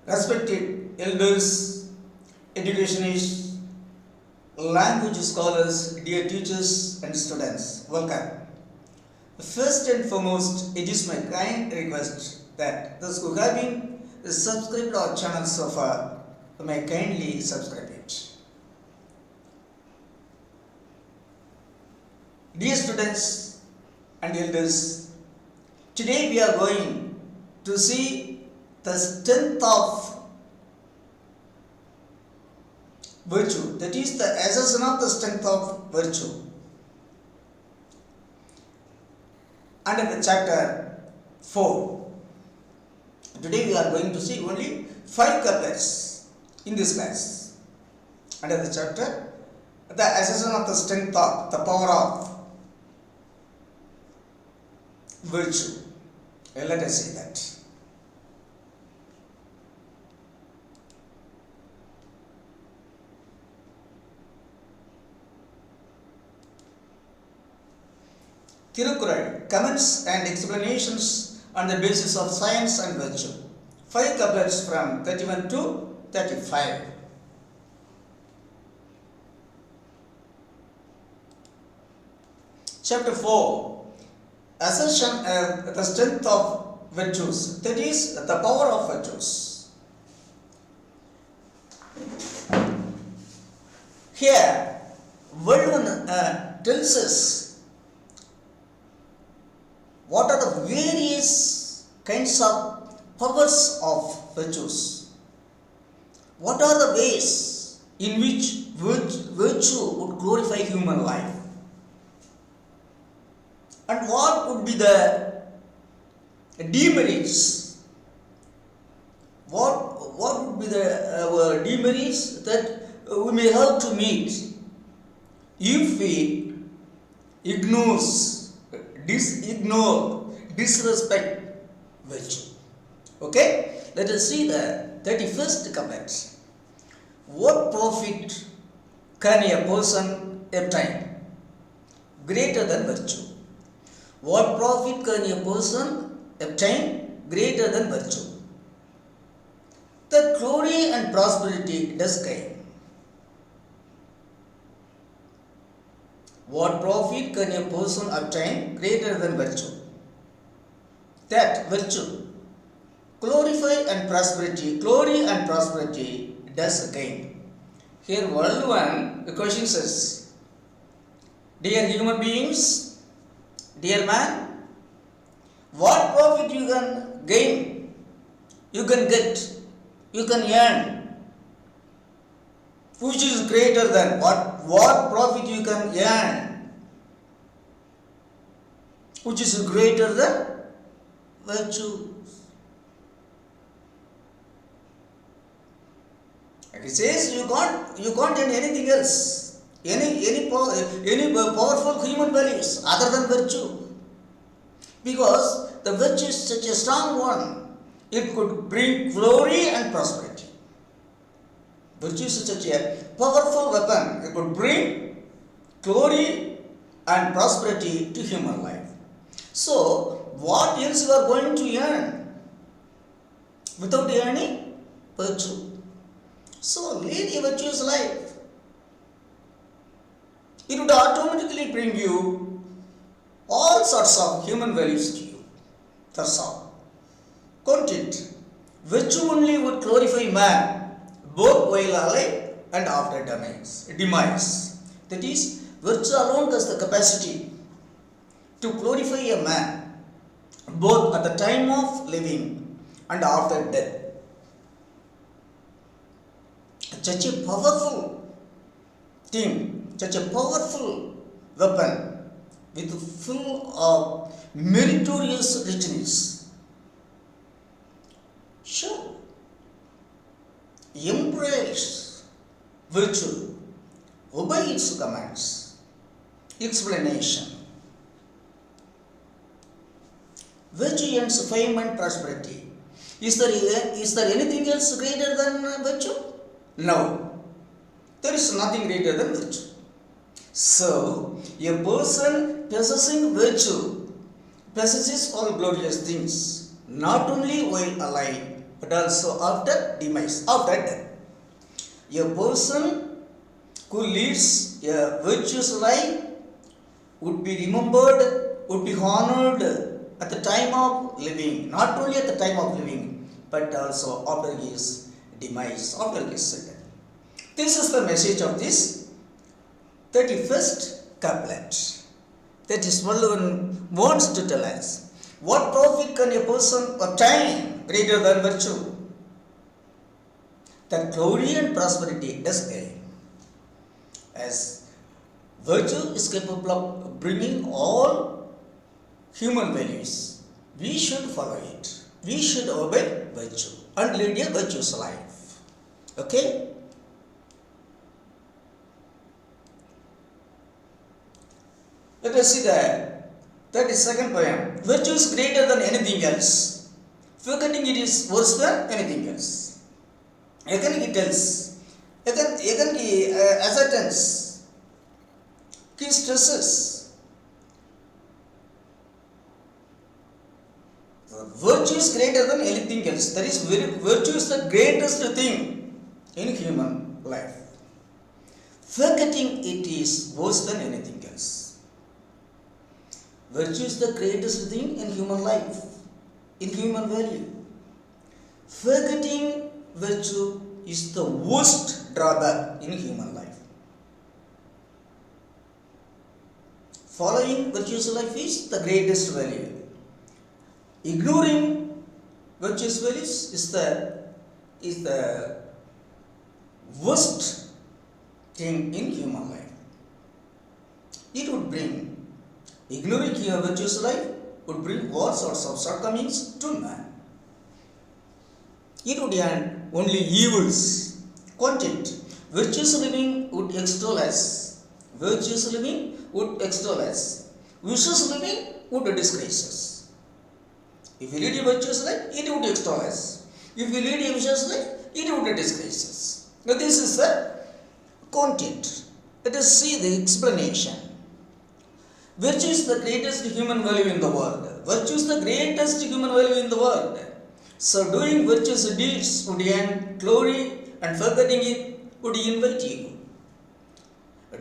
Respected elders, educationists, language scholars, dear teachers and students, welcome. First and foremost, it is my kind request that those who have been subscribed our channel so far may kindly subscribe it. Dear students and elders, today we are going to see the strength of virtue, that is the assessment of the strength of virtue. Under the chapter 4. Today we are going to see only 5 couplets in this class. Under the chapter, the assessment of the strength of, the power of virtue. Let us see that. Tirukkural, comments and explanations on the basis of science and virtue. 5 couplets from 31 to 35. Chapter 4. Assertion of the strength of virtues, that is the power of virtues. Here, Word tells us what are the various kinds of powers of virtues? What are the ways in which virtue would glorify human life? And what would be the demerits? What would be the demerits that we may have to meet if we disrespect virtue? Okay, let us see the 31st couplet. What profit can a person obtain greater than virtue? What profit can a person obtain greater than virtue? The glory and prosperity does gain. What profit can a person obtain greater than virtue? That virtue, glory and prosperity does gain. Here world one, the question says, dear human beings, dear man, what profit you can gain, you can get, you can earn, which is greater than what profit you can earn, which is greater than virtue. It says you can't earn anything else, any powerful human values other than virtue, because the virtue is such a strong one. It could bring glory and prosperity. Virtue is such a powerful weapon. It could bring glory and prosperity to human life. So, what else you are going to earn without earning virtue? So, lead a virtuous life. It would automatically bring you all sorts of human values to you. That's all. Content. Virtue only would glorify man, both while alive and after demise. That is, virtue alone has the capacity to glorify a man, both at the time of living and after death. Such a powerful thing, such a powerful weapon with full of meritorious richness. So, embrace virtue, obey its commands. Explanation. Virtue earns fame and prosperity. Is there anything else greater than virtue? No. There is nothing greater than virtue. So, a person possessing virtue possesses all glorious things, not only while alive, but also after demise, after death. A person who leads a virtuous life would be remembered, would be honored at the time of living, not only at the time of living, but also after his demise, after his death. This is the message of this 31st couplet. That is, Vallabhan wants to tell us, what profit can a person obtain greater than virtue? That glory and prosperity does gain. As virtue is capable of bringing all human values, we should follow it. We should obey virtue and lead a virtuous life. Okay? Let us see the 32nd poem. Virtue is greater than anything else. Forgetting it is worse than anything else. Again he tells, again he ascertains, he stresses. Virtue is greater than anything else. That is, virtue is the greatest thing in human life. Forgetting it is worse than anything else. Virtue is the greatest thing in human life, in human value. Forgetting virtue is the worst drawback in human life. Following virtuous life is the greatest value. Ignoring virtuous values is the worst thing in human life. It would bring, ignoring your virtuous life would bring all sorts of shortcomings to man. It would earn only evils. Content. Virtuous living would extol us. Virtuous living would extol us. Vicious living would disgrace us. If we lead a virtuous life, it would extol us. If we lead a vicious life, it would disgrace us. Now this is the content. Let us see the explanation. Virtue is the greatest human value in the world. Virtue is the greatest human value in the world. So doing virtuous deeds would earn glory, and forgetting it would invite ego.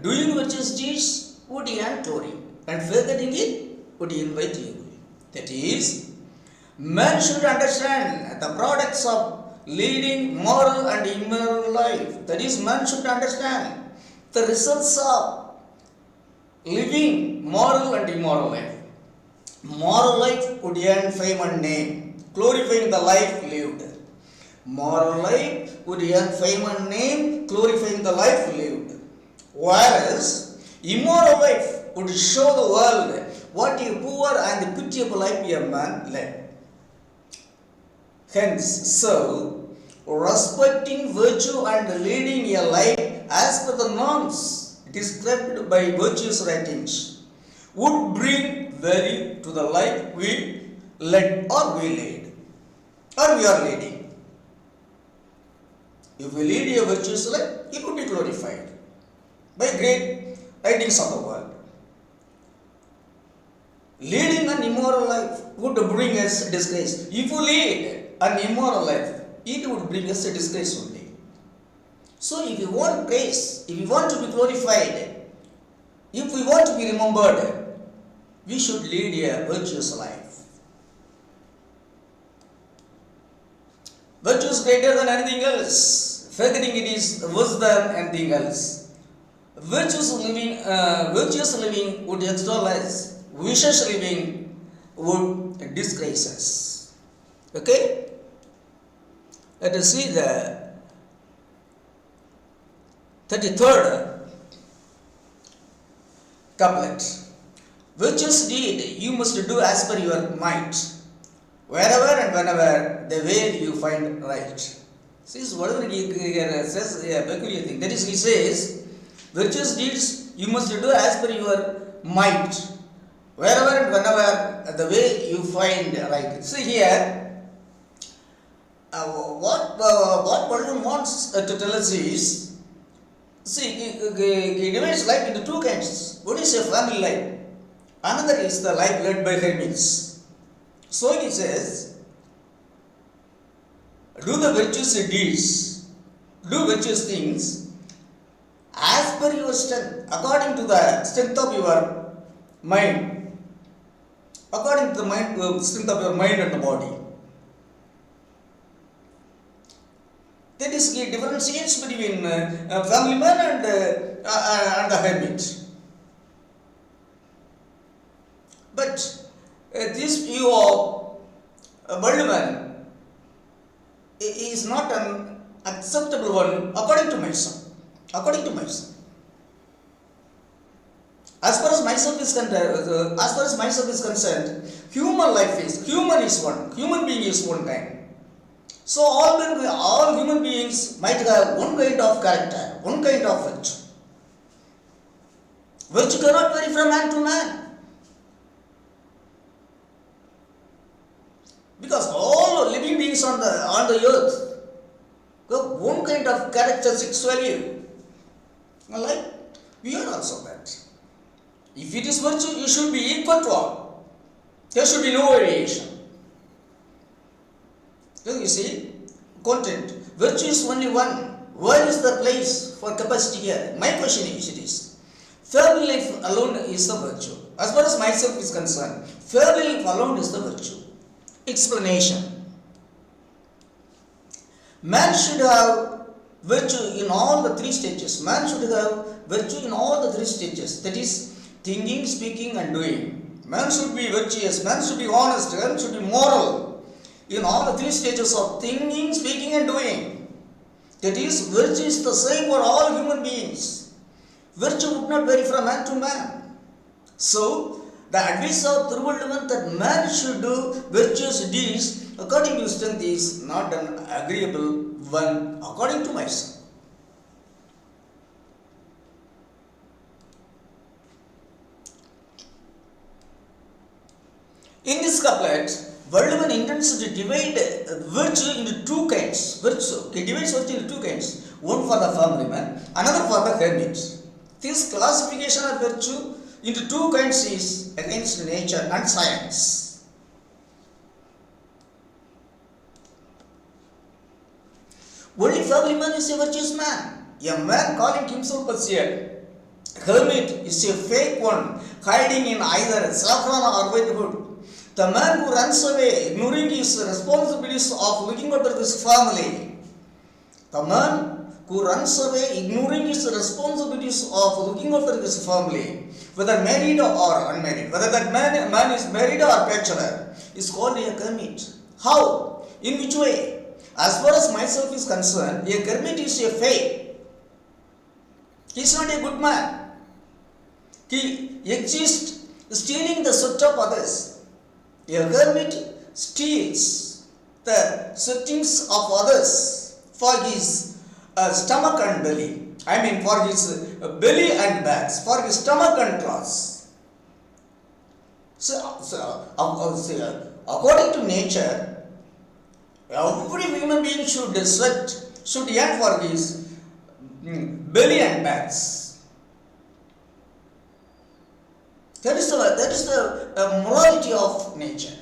Doing virtuous deeds would earn glory, and forgetting it would invite ego. That is, man should understand the products of leading moral and immoral life. That is, man should understand the results of living moral and immoral life. Moral life would earn fame and name, glorifying the life lived. Moral life would earn fame and name, glorifying the life lived. Whereas immoral life would show the world what a poor and pitiable life a man led. Hence, so, respecting virtue and leading a life as per the norms described by virtuous writings would bring value to the life we led or we lead or we are leading. If we lead a virtuous life, it would be glorified by great writings of the world. Leading an immoral life would bring us disgrace. If we lead an immoral life, it would bring us a disgrace only. So if we want grace, if we want to be glorified, if we want to be remembered, we should lead a virtuous life. Virtue is greater than anything else. Forgetting it is worse than anything else. Virtuous living would extol us. Vicious living would disgrace us. Okay? Let us see the 33rd couplet. Virtuous deed you must do as per your might, wherever and whenever the way you find right. See, whatever he says a peculiar thing. That is, he says, virtuous deeds you must do as per your might, wherever and whenever the way you find right. See here, what Baldwin wants to tell us is, see, he divides life into two kinds. One is a family life, another is the life led by hermits. So he says, do the virtuous deeds, do virtuous things as per your strength, according to the strength of your mind, according to the strength of your mind and the body. That is the differentiates between a family man and a hermit. But this view of a worldly man is not an acceptable one according to myself. According to myself. As far as myself is concerned, human is one. Human being is one kind. So all human beings might have one kind of character, one kind of virtue. Virtue cannot vary from man to man. Because all living beings on the earth have one kind of characteristics value. Like we are also that. If it is virtue, you should be equal to all. There should be no variation. So you see, content. Virtue is only one. Where is the place for capacity here? My question is, family life alone is the virtue. As far as myself is concerned, family life alone is the virtue. Explanation. Man should have virtue in all the three stages. Man should have virtue in all the three stages. That is, thinking, speaking and doing. Man should be virtuous, man should be honest, man should be moral in all the three stages of thinking, speaking and doing. That is, virtue is the same for all human beings. Virtue would not vary from man to man. So, the advice of Thiruvalluvан that man should do virtuous deeds according to strength is not an agreeable one according to myself. In this couplet, Valluván intends to divide virtue into two kinds. He divides virtue into two kinds. One for the family man, another for the hermit. This classification of virtue into two kinds is against nature and science. Only family man is a virtuous man. A man calling himself as a hermit is a fake one, hiding in either saffron or whitewood. The man who runs away, ignoring his responsibilities of looking after his family. The man who runs away, ignoring his responsibilities of looking after his family, whether married or unmarried, whether that man is married or bachelor, is called a hermit. How? In which way? As far as myself is concerned, a hermit is a fake. He is not a good man. He exists stealing the sweat of others. A hermit steals the sweatings of others for his stomach and belly. I mean for his belly and bags, for his stomach and claws. So according to nature, every human being should sweat, should yearn for his belly and bags. That is the morality of nature.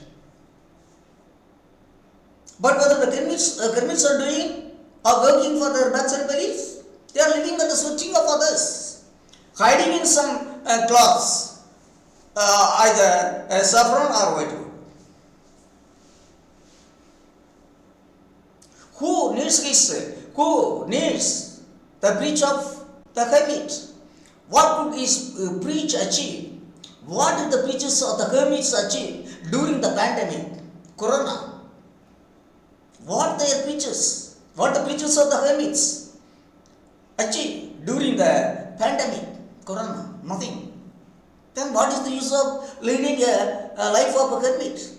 But whether the hermits are doing or working for their backs and bellies, they are living at the sweating of others, hiding in some cloths, either saffron or whitewood. Who needs the preach of the hermit? What would his preach achieve? What did the preachers of the hermits achieve during the pandemic, Corona? What the preachers of the hermits achieved during the pandemic, Corona? Nothing. Then what is the use of leading a life of a hermit?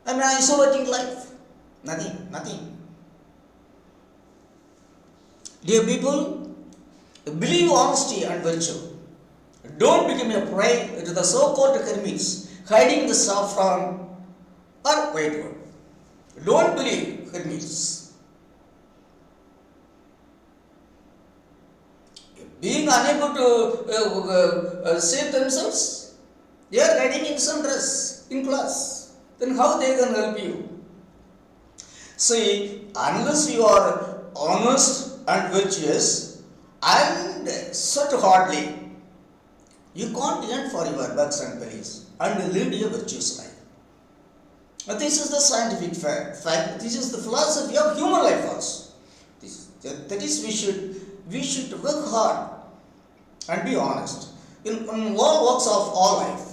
An isolating life? Nothing. Dear people, believe honesty and virtue. Don't become a prey to the so-called hermits hiding the saffron or whitewood. Don't believe hermits. Being unable to save themselves, they are hiding in some dress in class. then how they can help you? See, unless you are honest and virtuous and sweat hardly, you can't earn for your bucks and pennies and lead a virtuous life. Now, this is the scientific fact. This is the philosophy of human life also. That is, we should work hard and be honest in all walks of all life.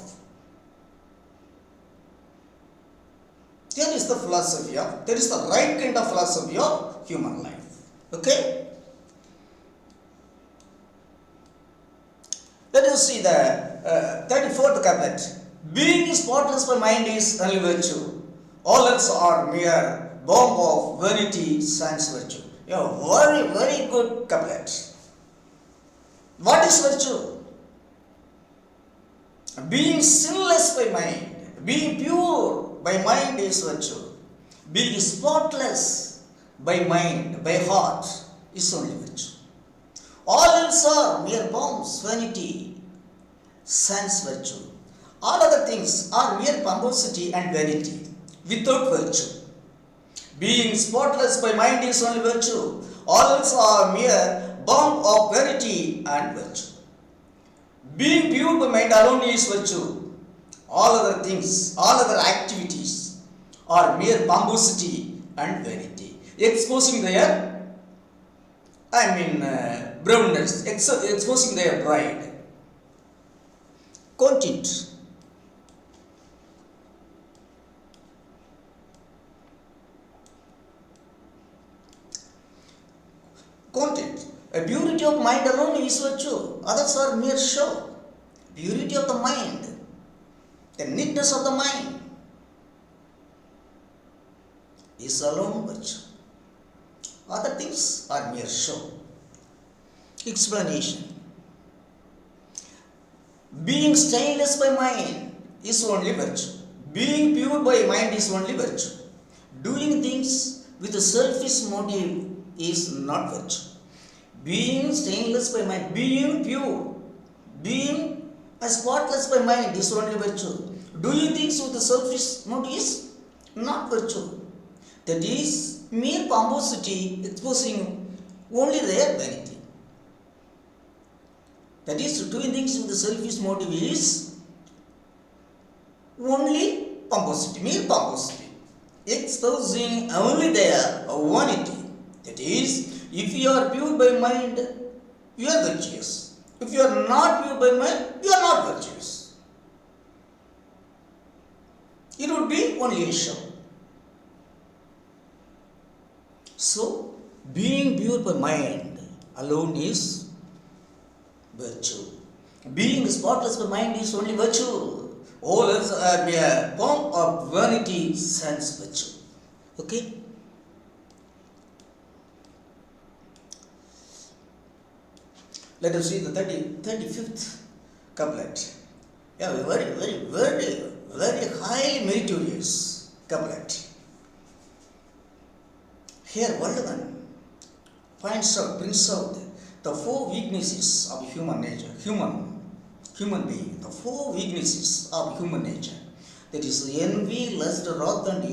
That is the philosophy of, that is the right kind of philosophy of human life. Okay? Let us see the 34th couplet. Being spotless by mind is only virtue. All else are mere bomb of vanity, sans virtue. Very, very good couplet. What is virtue? Being sinless by mind, being pure by mind is virtue. Being spotless by mind, by heart is only virtue. All else are mere bombs, vanity, sans virtue. All other things are mere pomposity and vanity, without virtue. Being spotless by mind is only virtue. All else are mere bomb of vanity and virtue. Being pure by mind alone is virtue. All other things, all other activities are mere pomposity and vanity, exposing their, brownness, exposing their pride. Content. Content. A purity of mind alone is virtue. Others are mere show. Purity of the mind, the neatness of the mind is alone virtue. Other things are mere show. Explanation. Being stainless by mind is only virtue. Being pure by mind is only virtue. Doing things with a selfish motive is not virtue. Being stainless by mind, being pure, being spotless by mind is only virtue. Doing things with a selfish motive is not virtue. That is mere pomposity, exposing only their vanity. That is, doing things with a selfish motive is only pomposity, mere pomposity, exposing only their vanity. That is, if you are pure by mind, you are virtuous. If you are not pure by mind, you are not virtuous. It would be only a show. So, being pure by mind alone is virtue. Being spotless by mind is only virtue. All else are mere pomp of vanity, sans virtue. Okay? Let us see the 35th couplet. Yeah, very highly meritorious couplet. Here, Waldman brings out the four weaknesses of human nature, human being, the four weaknesses of human nature. That is envy, lust, wrath, and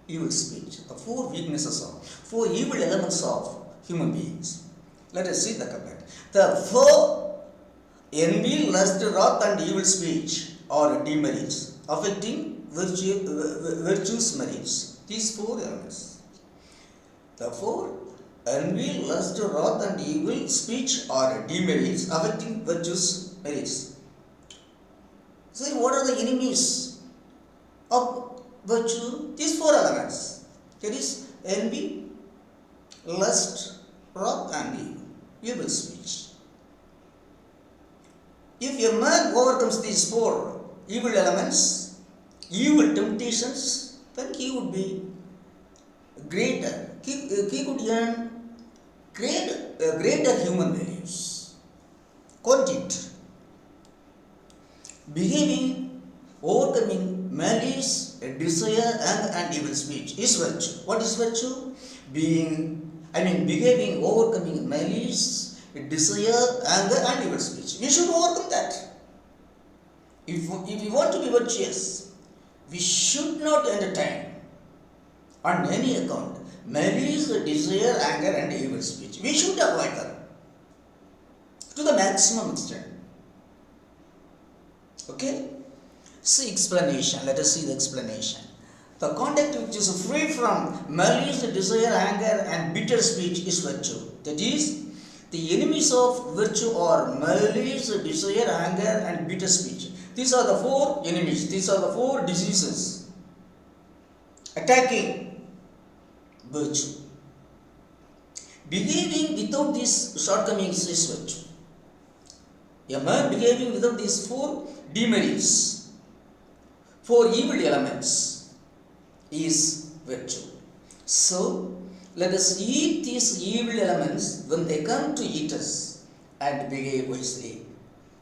evil speech. The four evil elements of human beings. Let us see the couplet. The four envy, lust, wrath, and evil speech are demerits, affecting virtue's merits. These four elements. The four envy, lust, wrath, and evil speech are demerits, affecting virtue's merits. So, what are the enemies of virtue? These four elements. That is envy, lust, wrath, and evil speech. If a man overcomes these four evil elements, evil temptations, then he would be greater. He could earn greater human values. Content. Behaving, overcoming malice, desire, anger, and evil speech is virtue. What is virtue? Behaving, overcoming malice, desire, anger, and evil speech. We should overcome that. If we want to be virtuous, we should not entertain on any account malice, desire, anger, and evil speech. We should avoid them to the maximum extent. Okay? See explanation. Let us see the explanation. The conduct which is free from malice, desire, anger, and bitter speech is virtue. That is, the enemies of virtue are malice, desire, anger, and bitter speech. These are the four enemies. These are the four diseases attacking virtue. Behaving without these shortcomings is virtue. A man behaving without these four demerits, four evil elements, is virtue. So, let us eat these evil elements when they come to eat us and behave wisely.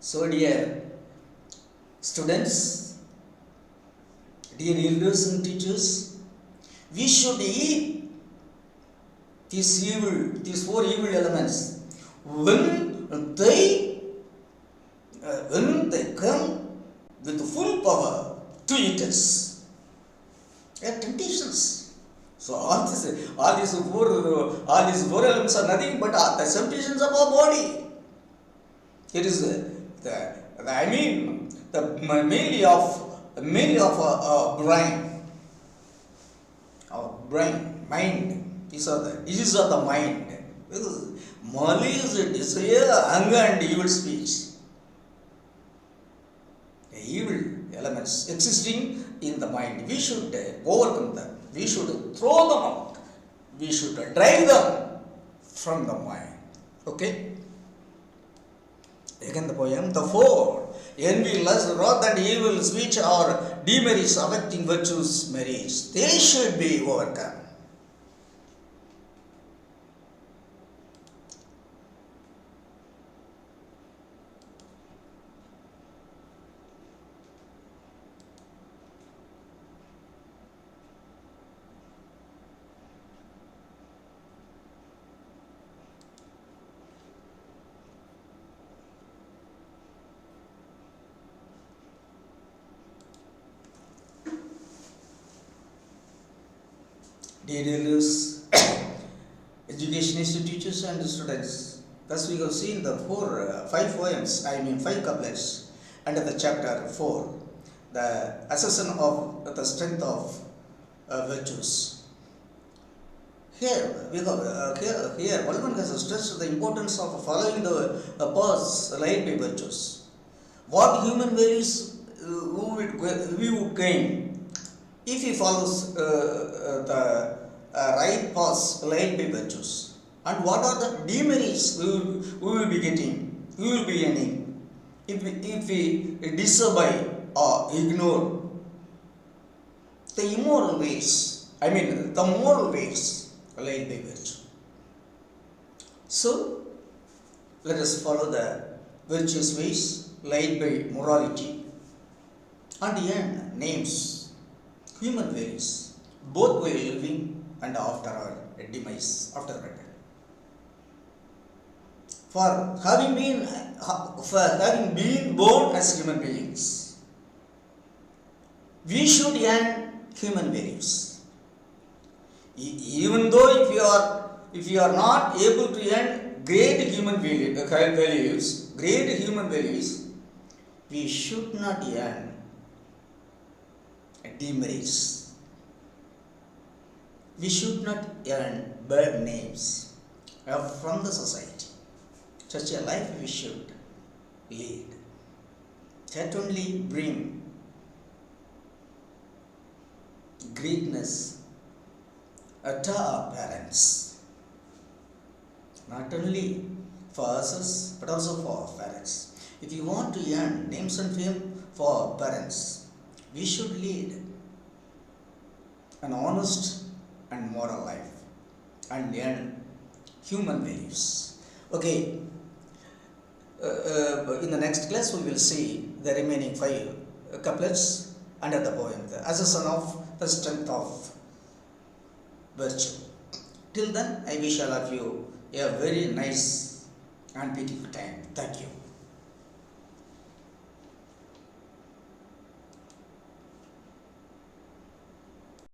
So, dear students, dear elders and teachers, we should eat these four evil elements when they come with full power to eat us. They are temptations. So all these four elements are nothing but the temptations of our body. It is mainly of brain, mind. These are the diseases of the mind. Malice, desire, anger, and evil speech. Evil elements existing in the mind. We should overcome them. We should throw them out. We should drive them from the mind. Okay? Again the poem. The four: envy, lust, wrath, and evil speech are demerits affecting virtue's merits. They should be overcome. Dear elders, educationists, teachers, and students, thus we have seen the five couplets under the chapter 4, the assessment of the strength of virtues. Here, Balban has stressed the importance of following the paths laid by virtues. What human values we would gain if he follows the right paths laid by virtues, and what are the demerits we will be getting, we will be earning if we disobey or ignore the immoral ways, the moral ways laid by virtue. So, let us follow the virtuous ways laid by morality and earn names, human values, both while living and after our demise, after our death. For having been born as human beings, we should earn human values. Even though if you are not able to earn great human values, we should not earn demerits. We should not earn bad names from the society. Such a life we should lead. That only bring greatness to our parents. Not only for us, but also for our parents. If you want to earn names and fame for our parents, we should lead an honest and moral life and earn human values. Okay, in the next class we will see the remaining 5 couplets under the poem, as a son of the strength of virtue. Till then, I wish all of you a very nice and beautiful time. Thank you.